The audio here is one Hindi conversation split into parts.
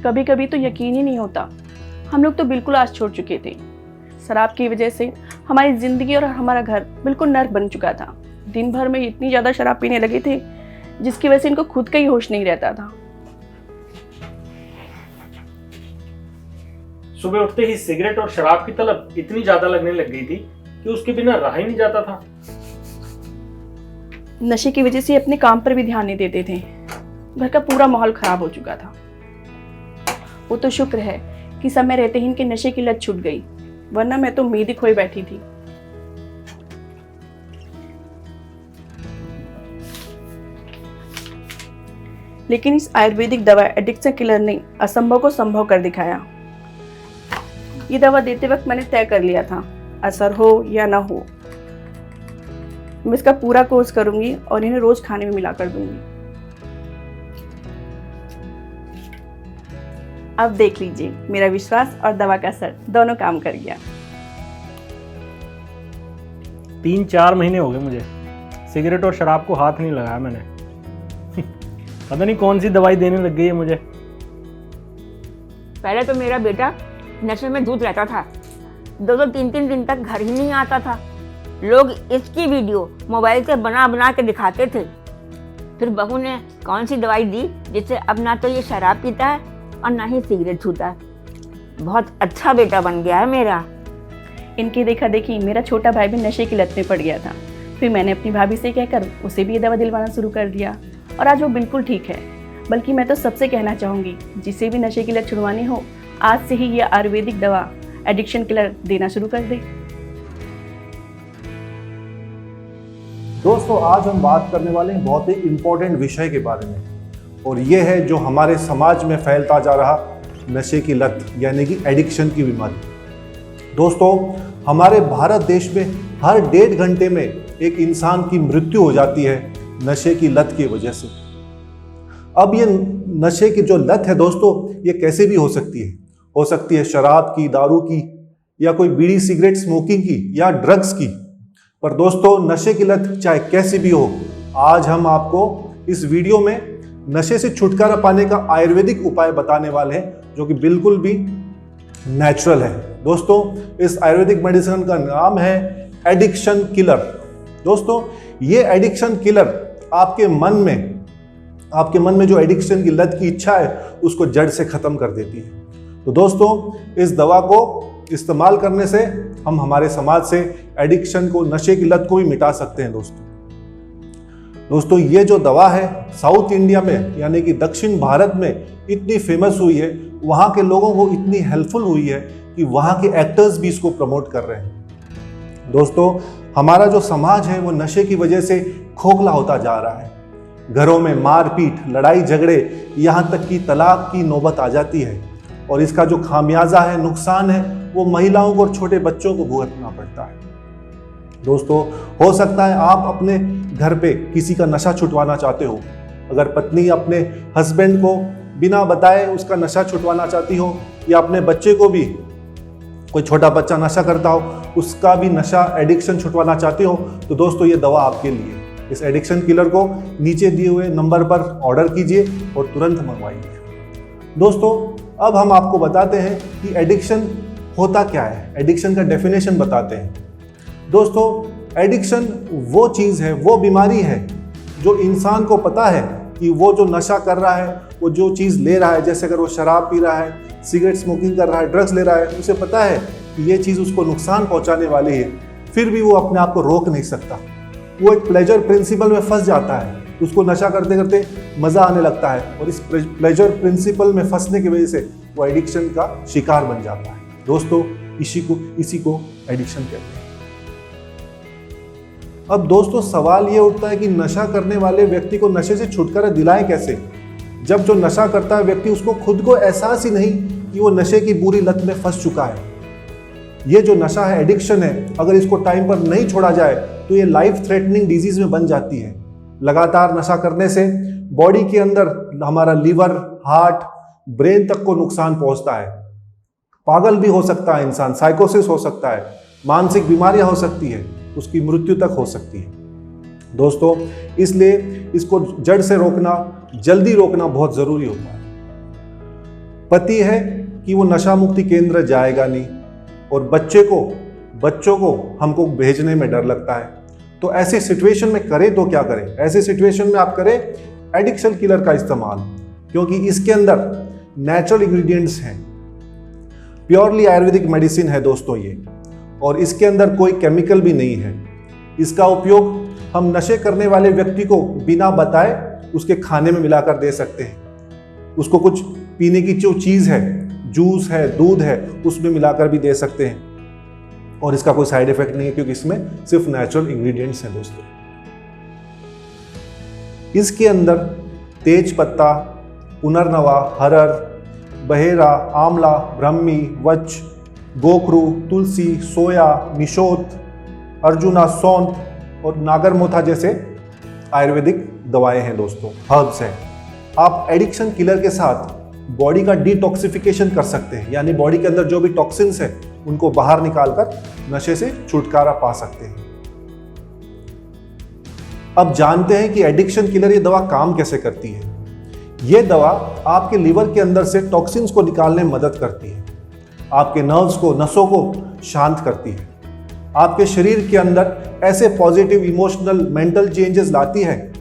कभी कभी तो यकीन ही नहीं होता, हम लोग तो बिल्कुल आस छोड़ चुके थे। शराब की वजह से हमारी जिंदगी और हमारा घर बिल्कुल नर्क बन चुका था। दिन भर में इतनी ज़्यादा शराब पीने लगे थे जिसकी वजह से इनको खुद का ही होश नहीं रहता था। सुबह उठते ही सिगरेट और शराब की तलब इतनी ज्यादा लगने लग गई थी कि उसके बिना रहा ही नहीं जाता था। नशे की वजह से अपने काम पर भी ध्यान नहीं देते थे। घर का पूरा माहौल खराब हो चुका था। वो तो शुक्र है कि समय रहते ही इनके नशे की लत छूट गई, वरना मैं तो उम्मीद ही खोई बैठी थी। लेकिन इस आयुर्वेदिक दवा एडिक्शन किलर ने असंभव को संभव कर दिखाया। ये दवा देते वक्त मैंने तय कर लिया था, असर हो या ना हो, मैं इसका पूरा कोर्स करूंगी और इन्हें रोज खाने में मिला कर दूंगी। अब देख लीजिए, मेरा विश्वास और दवा का असर दोनों काम कर गया। 3-4 महीने हो गए मुझे सिगरेट और शराब को हाथ नहीं लगाया मैंने। पता नहीं कौन सी दवाई देने लग गई है मुझे। पहले तो मेरा बेटा नशे में धुत रहता था, 2-3 दिन तक घर ही नहीं आता था। लोग इसकी वीडियो मोबाइल से बना बना के दिखाते थे। फिर बहू ने कौन सी दवाई दी जिससे अब ना तो ये शराब पीता है और ना ही सिगरेट छूता है। बहुत अच्छा बेटा बन गया है मेरा। इनकी देखा देखी मेरा छोटा भाई भी नशे की लत में पड़ गया था। फिर मैंने अपनी भाभी से कहकर उसे भी ये दवा दिलवाना शुरू कर दिया और आज वो बिल्कुल ठीक है। बल्कि मैं तो सबसे कहना चाहूँगी, जिसे भी नशे की लत छुड़वानी हो, आज से ही ये आयुर्वेदिक दवा एडिक्शन किलर देना शुरू कर दे। दोस्तों, आज हम बात करने वाले हैं बहुत ही इम्पोर्टेंट विषय के बारे में, और ये है जो हमारे समाज में फैलता जा रहा नशे की लत यानी कि एडिक्शन की बीमारी। दोस्तों, हमारे भारत देश में हर 1.5 घंटे में एक इंसान की मृत्यु हो जाती है नशे की लत की वजह से। अब ये नशे की जो लत है दोस्तों, ये कैसे भी हो सकती है शराब की, दारू की, या कोई बीड़ी सिगरेट स्मोकिंग की, या ड्रग्स की। पर दोस्तों, नशे की लत चाहे कैसी भी हो, आज हम आपको इस वीडियो में नशे से छुटकारा पाने का आयुर्वेदिक उपाय बताने वाले हैं जो कि बिल्कुल भी नेचुरल है। दोस्तों, इस आयुर्वेदिक मेडिसिन का नाम है एडिक्शन किलर। दोस्तों, ये एडिक्शन किलर आपके मन में जो एडिक्शन की लत की इच्छा है उसको जड़ से खत्म कर देती है। तो दोस्तों, इस दवा को इस्तेमाल करने से हम हमारे समाज से एडिक्शन को, नशे की लत को भी मिटा सकते हैं। दोस्तों, ये जो दवा है साउथ इंडिया में यानी कि दक्षिण भारत में इतनी फेमस हुई है, वहाँ के लोगों को इतनी हेल्पफुल हुई है कि वहाँ के एक्टर्स भी इसको प्रमोट कर रहे हैं। दोस्तों, हमारा जो समाज है वो नशे की वजह से खोखला होता जा रहा है। घरों में मारपीट, लड़ाई झगड़े, यहाँ तक कि तलाक की नौबत आ जाती है, और इसका जो खामियाजा है, नुकसान है, वो महिलाओं को और छोटे बच्चों को भुगतना पड़ता है। दोस्तों, हो सकता है आप अपने घर पे किसी का नशा छुटवाना चाहते हो। अगर पत्नी अपने हस्बैंड को बिना बताए उसका नशा छुटवाना चाहती हो, या अपने बच्चे को भी, कोई छोटा बच्चा नशा करता हो, उसका भी नशा एडिक्शन छुटवाना चाहते हो, तो दोस्तों ये दवा आपके लिए। इस एडिक्शन किलर को नीचे दिए हुए नंबर पर ऑर्डर कीजिए और तुरंत मंगवाइए। दोस्तों, अब हम आपको बताते हैं कि एडिक्शन होता क्या है, एडिक्शन का डेफिनेशन बताते हैं। दोस्तों, एडिक्शन वो चीज़ है, वो बीमारी है जो इंसान को पता है कि वो जो नशा कर रहा है, वो जो चीज़ ले रहा है, जैसे अगर वो शराब पी रहा है, सिगरेट स्मोकिंग कर रहा है, ड्रग्स ले रहा है, उसे पता है कि ये चीज़ उसको नुकसान पहुंचाने वाली है, फिर भी वो अपने आप को रोक नहीं सकता। वो एक प्लेजर प्रिंसिपल में फंस जाता है, उसको नशा करते करते मज़ा आने लगता है, और इस प्लेजर प्रिंसिपल में फंसने की वजह से वो एडिक्शन का शिकार बन जाता है। दोस्तों, इसी को एडिक्शन कहते हैं। अब दोस्तों, सवाल ये उठता है कि नशा करने वाले व्यक्ति को नशे से छुटकारा दिलाएं कैसे, जब जो नशा करता है व्यक्ति उसको खुद को एहसास ही नहीं कि वो नशे की बुरी लत में फंस चुका है। ये जो नशा है, एडिक्शन है, अगर इसको टाइम पर नहीं छोड़ा जाए तो ये लाइफ थ्रेटनिंग डिजीज में बन जाती है। लगातार नशा करने से बॉडी के अंदर हमारा लीवर, हार्ट, ब्रेन तक को नुकसान पहुंचता है। पागल भी हो सकता है इंसान, साइकोसिस हो सकता है, मानसिक बीमारियां हो सकती है, उसकी मृत्यु तक हो सकती है। दोस्तों, इसलिए इसको जड़ से रोकना, जल्दी रोकना बहुत ज़रूरी होता है। पति है कि वो नशा मुक्ति केंद्र जाएगा नहीं, और बच्चों को हमको भेजने में डर लगता है। तो ऐसे सिचुएशन में करें तो क्या करें? ऐसे सिचुएशन में आप करें एडिक्शन किलर का इस्तेमाल, क्योंकि इसके अंदर नेचुरल इंग्रेडिएंट्स हैं, प्योरली आयुर्वेदिक मेडिसिन है दोस्तों ये, और इसके अंदर कोई केमिकल भी नहीं है। इसका उपयोग हम नशे करने वाले व्यक्ति को बिना बताए उसके खाने में मिलाकर दे सकते हैं। उसको कुछ पीने की जो चीज़ है, जूस है, दूध है, उसमें मिलाकर भी दे सकते हैं, और इसका कोई साइड इफेक्ट नहीं है, क्योंकि इसमें सिर्फ नेचुरल इंग्रेडिएंट्स हैं दोस्तों। इसके अंदर तेज पत्ता, पुनर्नवा, हरर, बहेरा, आंवला, ब्रह्मी, वच, गोखरू, तुलसी, सोया, निशोत, अर्जुना, सौंठ और नागरमोथा जैसे आयुर्वेदिक दवाएं हैं दोस्तों, हर्ब्स हैं। आप एडिक्शन किलर के साथ बॉडी का डिटॉक्सिफिकेशन कर सकते हैं, यानी बॉडी के अंदर जो भी टॉक्सिन्स हैं उनको बाहर निकालकर नशे से छुटकारा पा सकते हैं। अब जानते हैं कि एडिक्शन किलर ये दवा काम कैसे करती है। ये दवा आपके लिवर के अंदर से टॉक्सिन्स को निकालने में मदद करती है, आपके नर्व्स को, नसों को शांत करती है, आपके शरीर के अंदर ऐसे पॉजिटिव इमोशनल मेंटल चेंजेस लाती है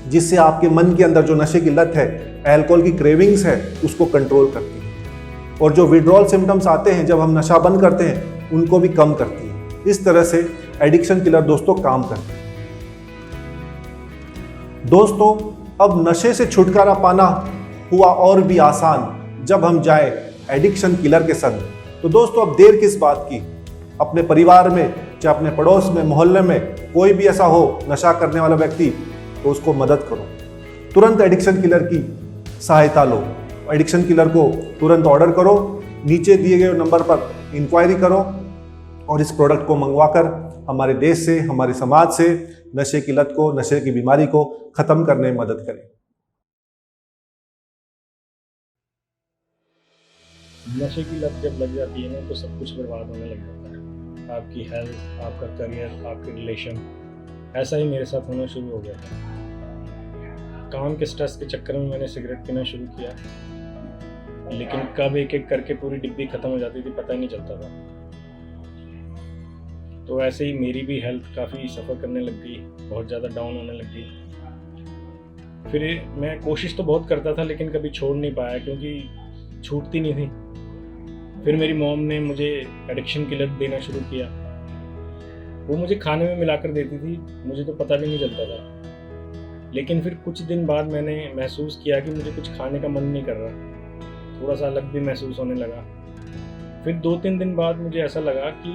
जिससे आपके मन के अंदर जो नशे की लत है, अल्कोहल की क्रेविंग्स है, उसको कंट्रोल करती है, और जो विड्रॉल सिम्टम्स आते हैं जब हम नशा बंद करते हैं उनको भी कम करती है। इस तरह से एडिक्शन किलर दोस्तों काम करती है। दोस्तों, अब नशे से छुटकारा पाना हुआ और भी आसान जब हम जाए एडिक्शन किलर के संग। तो दोस्तों, अब देर किस बात की? अपने परिवार में, चाहे अपने पड़ोस में, मोहल्ले में कोई भी ऐसा हो नशा करने वाला व्यक्ति, तो उसको मदद करो। तुरंत एडिक्शन किलर की सहायता लो। एडिक्शन किलर को तुरंत ऑर्डर करो, नीचे दिए गए नंबर पर इंक्वायरी करो, और इस प्रोडक्ट को मंगवाकर हमारे देश से, हमारे समाज से नशे की लत को, नशे की बीमारी को खत्म करने में मदद करें। नशे की लत जब लग जाती है ना, तो सब कुछ बर्बाद होने लग जाता है। आपकी हेल्थ, आपका करियर, आपके रिलेशन। ऐसा ही मेरे साथ होना शुरू हो गया था। काम के स्ट्रेस के चक्कर में मैंने सिगरेट पीना शुरू किया, लेकिन कब एक एक करके पूरी डिब्बी खत्म हो जाती थी पता ही नहीं चलता था। तो ऐसे ही मेरी भी हेल्थ काफ़ी सफ़र करने लग गई, बहुत ज़्यादा डाउन होने लग गई। फिर मैं कोशिश तो बहुत करता था, लेकिन कभी छोड़ नहीं पाया, क्योंकि छूटती नहीं थी। फिर मेरी मॉम ने मुझे एडिक्शन किलर देना शुरू किया। वो मुझे खाने में मिलाकर देती थी, मुझे तो पता भी नहीं चलता था। लेकिन फिर कुछ दिन बाद मैंने महसूस किया कि मुझे कुछ खाने का मन नहीं कर रहा, थोड़ा सा अलग भी महसूस होने लगा। फिर 2-3 दिन बाद मुझे ऐसा लगा कि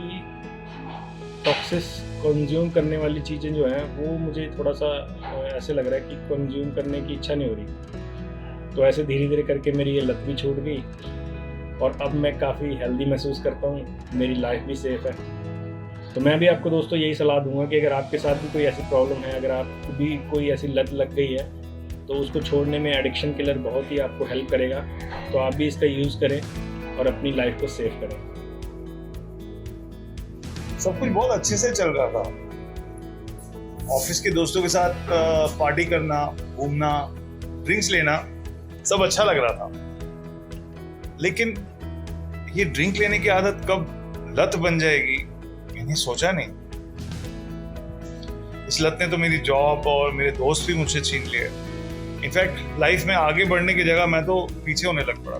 टॉक्सिस कंज्यूम करने वाली चीज़ें जो हैं वो मुझे थोड़ा सा ऐसे लग रहा है कि कंज्यूम करने की इच्छा नहीं हो रही। तो ऐसे धीरे धीरे करके मेरी ये लत भी छूट गई, और अब मैं काफ़ी हेल्दी महसूस करता हूँ, मेरी लाइफ भी सेफ़ है। तो मैं भी आपको दोस्तों यही सलाह दूंगा कि अगर आपके साथ भी कोई ऐसी प्रॉब्लम है, अगर आपको भी कोई ऐसी लत लग गई है, तो उसको छोड़ने में एडिक्शन किलर बहुत ही आपको हेल्प करेगा। तो आप भी इसका यूज़ करें और अपनी लाइफ को सेव करें। सब कुछ बहुत अच्छे से चल रहा था। ऑफिस के दोस्तों के साथ पार्टी करना, घूमना, ड्रिंक्स लेना, सब अच्छा लग रहा था। लेकिन ये ड्रिंक लेने की आदत कब लत बन जाएगी, मैंने सोचा नहीं। इस लत ने तो मेरी जॉब और मेरे दोस्त भी मुझसे छीन लिए। इनफैक्ट लाइफ में आगे बढ़ने की जगह मैं तो पीछे होने लग पड़ा।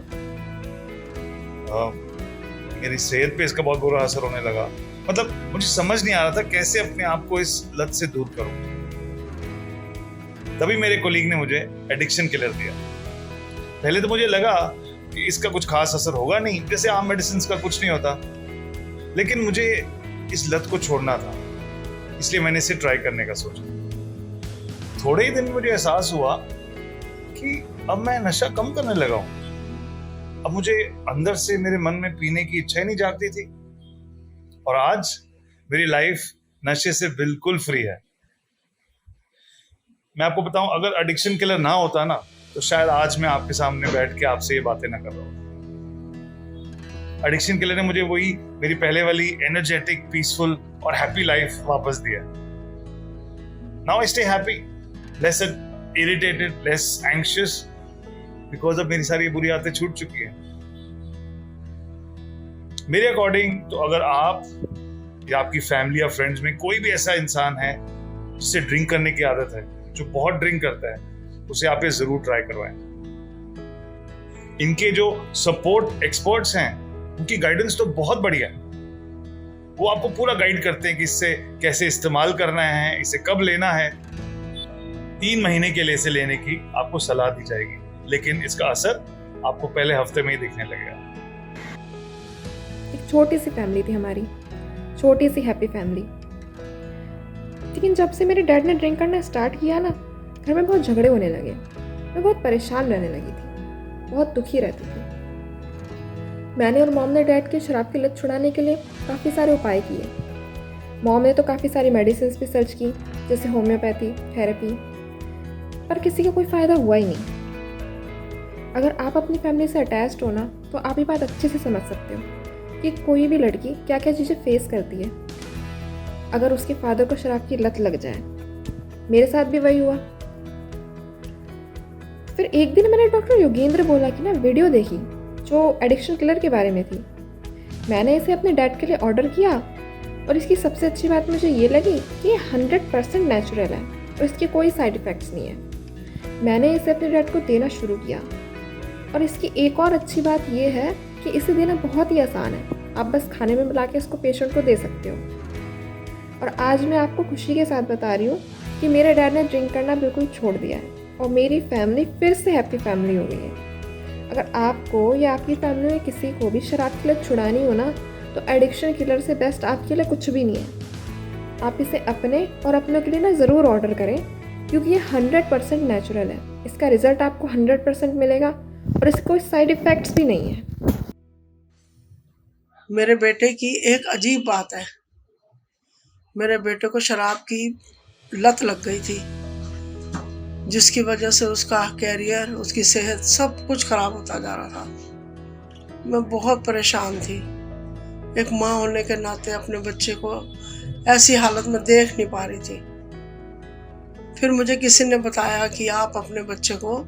मेरी सेहत पे इसका बहुत बुरा असर होने लगा। मतलब मुझे समझ नहीं आ रहा था कैसे अपने आप को इस लत से दूर करूं। तभी मेरे कोलीग ने मुझे एडिक्शन किलर दिया। पहले तो मुझे लगा कि इसका कुछ खास असर होगा नहीं, जैसे आम मेडिसिन का कुछ नहीं होता, लेकिन मुझे इस लत को छोड़ना था, इसलिए मैंने इसे ट्राई करने का सोचा। थोड़े ही दिन में मुझे एहसास हुआ कि अब मैं नशा कम करने लगा हूं। अब मुझे अंदर से मेरे मन में पीने की इच्छा ही नहीं जागती थी, और आज मेरी लाइफ नशे से बिल्कुल फ्री है। मैं आपको बताऊं, अगर एडिक्शन किलर ना होता ना, तो शायद आज मैं आपके सामने बैठ के आपसे ये बातें ना कर रहा हूं। एडिक्शन किलर ने मुझे वही मेरी पहले वाली एनर्जेटिक, पीसफुल और हैप्पी लाइफ वापस दिया। Now I stay happy, less irritated, less anxious, because अब मेरी सारी बुरी आदतें छूट चुकी है। मेरे अकॉर्डिंग तो अगर आप या आपकी फैमिली या फ्रेंड्स में कोई भी ऐसा इंसान है जिसे ड्रिंक करने की आदत है, जो बहुत ड्रिंक करता है, उसे आप ये जरूर ट्राई करवाएं। इनके जो सपोर्ट एक्सपर्ट्स हैं उनकी गाइडेंस तो बहुत बढ़िया है। वो आपको पूरा गाइड करते हैं कि इससे कैसे इस्तेमाल करना है, इसे कब लेना है। 3 महीने के लिए इसे लेने की आपको सलाह दी जाएगी, लेकिन इसका असर आपको पहले हफ्ते में ही दिखने लगेगा। एक छोटी सी फैमिली थी हमारी, छोटी सी हैप्पी फैमिली। लेकिन जब से मेरे डैड ने ड्रिंक करना स्टार्ट किया ना, घर में बहुत झगड़े होने लगे। मैं बहुत परेशान रहने लगी थी, बहुत दुखी रहती थी। मैंने और मॉम ने डैड के शराब की लत छुड़ाने के लिए काफ़ी सारे उपाय किए। मॉम ने तो काफ़ी सारी मेडिसिन भी सर्च की, जैसे होम्योपैथी, थेरेपी, पर किसी का कोई फ़ायदा हुआ ही नहीं। अगर आप अपनी फैमिली से अटैच्ड हो ना, तो आप ये बात अच्छे से समझ सकते हो कि कोई भी लड़की क्या क्या चीज़ें फेस करती है अगर उसके फादर को शराब की लत लग जाए। मेरे साथ भी वही हुआ। फिर एक दिन मैंने डॉक्टर योगेंद्र बोला कि ना वीडियो देखी जो एडिक्शन किलर के बारे में थी। मैंने इसे अपने डैड के लिए ऑर्डर किया और इसकी सबसे अच्छी बात मुझे ये लगी कि ये 100% नेचुरल है और इसके कोई साइड इफ़ेक्ट्स नहीं है। मैंने इसे अपने डैड को देना शुरू किया और इसकी एक और अच्छी बात ये है कि इसे देना बहुत ही आसान है। आप बस खाने में मिला के इसको पेशेंट को दे सकते हो। और आज मैं आपको खुशी के साथ बता रही हूँ कि मेरे डैड ने ड्रिंक करना बिल्कुल छोड़ दिया है और मेरी फैमिली फिर से हैप्पी फैमिली हो गई है। अगर आपको या आपकी फैमिली में किसी को भी शराब की लत छुड़ानी हो ना, तो एडिक्शन किलर से बेस्ट आपके लिए कुछ भी नहीं है। आप इसे अपने और अपनों के लिए ना ज़रूर ऑर्डर करें, क्योंकि ये 100% नेचुरल है। इसका रिज़ल्ट आपको 100% मिलेगा और इसके कोई साइड इफ़ेक्ट्स भी नहीं है। मेरे बेटे की एक अजीब बात है। मेरे बेटे को शराब की लत लग गई थी, जिसकी वजह से उसका कैरियर, उसकी सेहत, सब कुछ खराब होता जा रहा था। मैं बहुत परेशान थी। एक माँ होने के नाते अपने बच्चे को ऐसी हालत में देख नहीं पा रही थी। फिर मुझे किसी ने बताया कि आप अपने बच्चे को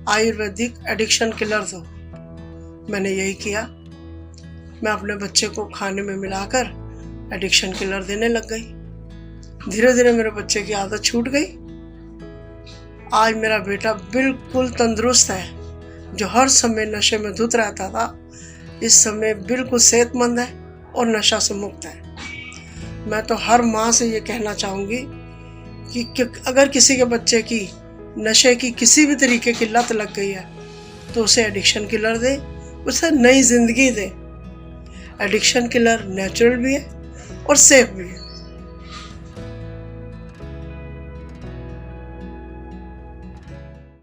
आयुर्वेदिक एडिक्शन किलर दो। मैंने यही किया। मैं अपने बच्चे को खाने में मिलाकर एडिक्शन किलर देने लग गई। धीरे धीरे मेरे बच्चे की आदत छूट गई। आज मेरा बेटा बिल्कुल तंदुरुस्त है। जो हर समय नशे में धुत रहता था, इस समय बिल्कुल सेहतमंद है और नशा से मुक्त है। मैं तो हर माँ से ये कहना चाहूँगी कि अगर किसी के बच्चे की नशे की किसी भी तरीके की लत लग गई है, तो उसे एडिक्शन किलर दे, उसे नई जिंदगी दे। एडिक्शन किलर नेचुरल भी है और सेफ भी है।